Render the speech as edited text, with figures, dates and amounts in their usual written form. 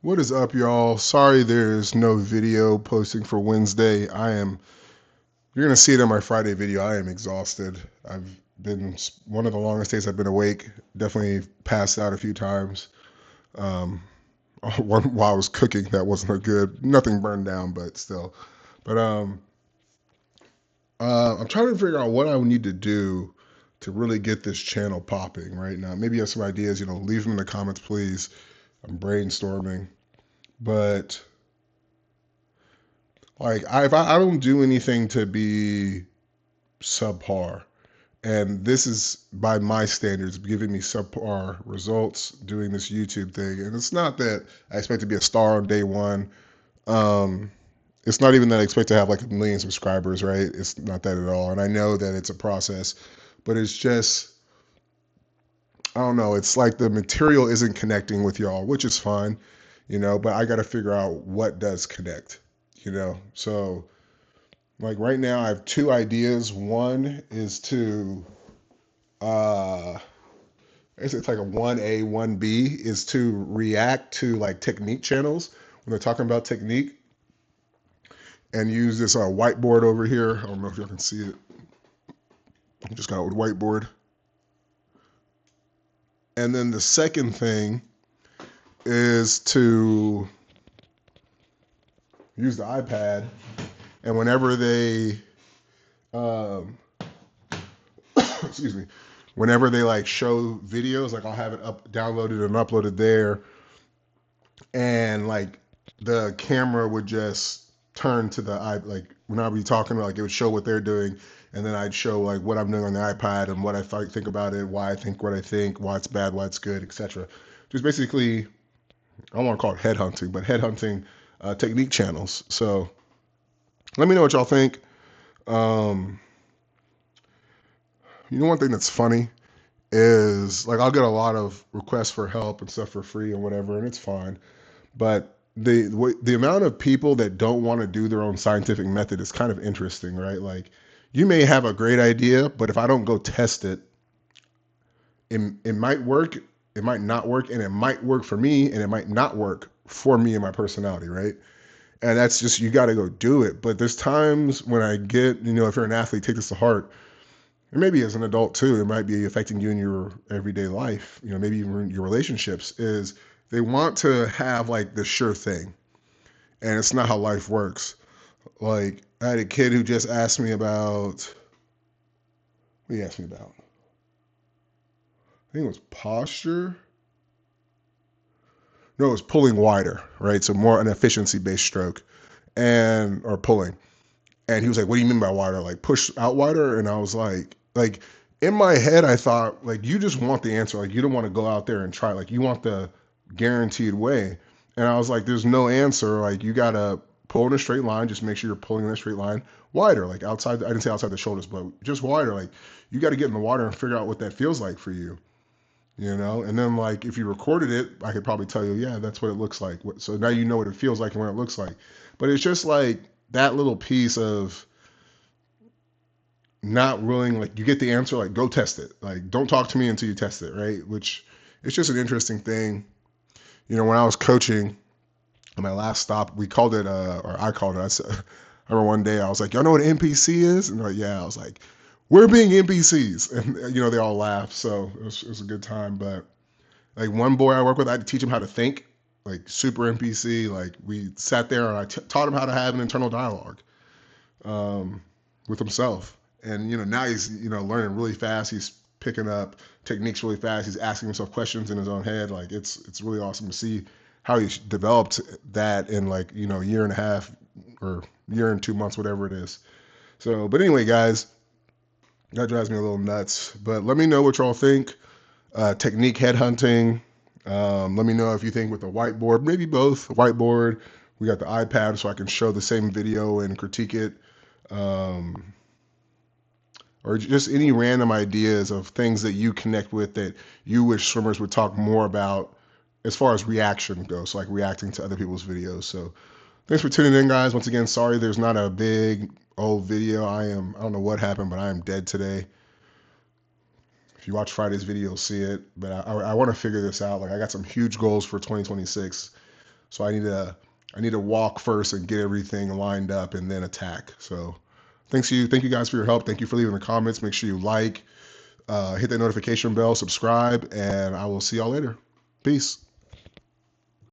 What is up, y'all? Sorry there's no video posting for Wednesday. You're going to see it in my Friday video. I am exhausted. I've been one of the longest days I've been awake. Definitely passed out a few times. Um, one while I was cooking, that wasn't a good, nothing burned down, but still. But I'm trying to figure out what I would need to do to really get this channel popping right now. Maybe you have some ideas, leave them in the comments, please. I'm brainstorming. But like I don't do anything to be subpar, and this is by my standards giving me subpar results doing this YouTube thing. And it's not that I expect to be a star on day one. Um, it's not even that I expect to have like a million subscribers, right? It's not that at all. And I know that it's a process, but it's just I don't know. It's like the material isn't connecting with y'all, which is fine, But I got to figure out what does connect. So like right now, I have two ideas. One is to, I guess it's like a 1A, 1B, is to react to like technique channels when they're talking about technique and use this whiteboard over here. I don't know if y'all can see it. I just got a whiteboard. And then the second thing is to use the iPad, and whenever they, um, excuse me, whenever they like show videos, like I'll have it up, downloaded and uploaded there, and like the camera would just turn to the i like when I'd be talking, like it would show what they're doing, and then I'd show like what I'm doing on the iPad and what I think about it, why I think what I think, why it's bad, why it's good, etc. Just basically, I don't want to call it headhunting, but headhunting technique channels. So let me know what y'all think. Um, one thing that's funny is like I'll get a lot of requests for help and stuff for free and whatever, and it's fine. But the amount of people that don't want to do their own scientific method is kind of interesting, right? Like you may have a great idea, but if I don't go test it, it might work, it might not work, and it might work for me, and it might not work for me and my personality, right? And that's just you got to go do it. But there's times when I get, if you're an athlete, take this to heart. And maybe as an adult too, it might be affecting you in your everyday life. Maybe even your relationships. Is they want to have like the sure thing, and it's not how life works. Like I had a kid who just asked me about. What he asked me about? I think it was posture. No, it was pulling wider, right? So more an efficiency based stroke, and or pulling. And he was like, "What do you mean by wider? Like push out wider?" And I was like in my head, I thought like you just want the answer. Like you don't want to go out there and try. Like you want the guaranteed way. And I was like, "There's no answer. Like you gotta pull in a straight line. Just make sure you're pulling in a straight line wider. Like outside. I didn't say outside the shoulders, but just wider. Like you got to get in the water and figure out what that feels like for you." And then like if you recorded it, I could probably tell you, yeah, that's what it looks like. So now you know what it feels like and what it looks like. But it's just like that little piece of not willing, like you get the answer, like go test it. Like don't talk to me until you test it, right? Which it's just an interesting thing. When I was coaching on my last stop, we called it, or I called it. I remember one day I was like, y'all know what an NPC is? And they're like, yeah. I was like, we're being NPCs, and they all laughed. So it was a good time. But like one boy I work with, I had to teach him how to think, like super NPC. Like we sat there and I taught him how to have an internal dialogue um, with himself. And now he's learning really fast. He's picking up techniques really fast. He's asking himself questions in his own head. Like it's really awesome to see how he's developed that in like a year and a half or year and 2 months, whatever it is. So, but anyway, guys, that drives me a little nuts. But let me know what y'all think. Technique headhunting. Let me know if you think with the whiteboard, maybe both whiteboard. We got the iPad, so I can show the same video and critique it. Um, or just any random ideas of things that you connect with that you wish swimmers would talk more about as far as reaction goes, so like reacting to other people's videos. So thanks for tuning in, guys. Once again, sorry there's not a big old video. I don't know what happened, but I am dead today. If you watch Friday's video, you'll see it. But I want to figure this out. Like I got some huge goals for 2026. So I need to walk first and get everything lined up and then attack. So thank you guys for your help. Thank you for leaving the comments. Make sure you like, hit that notification bell, subscribe, and I will see y'all later. Peace.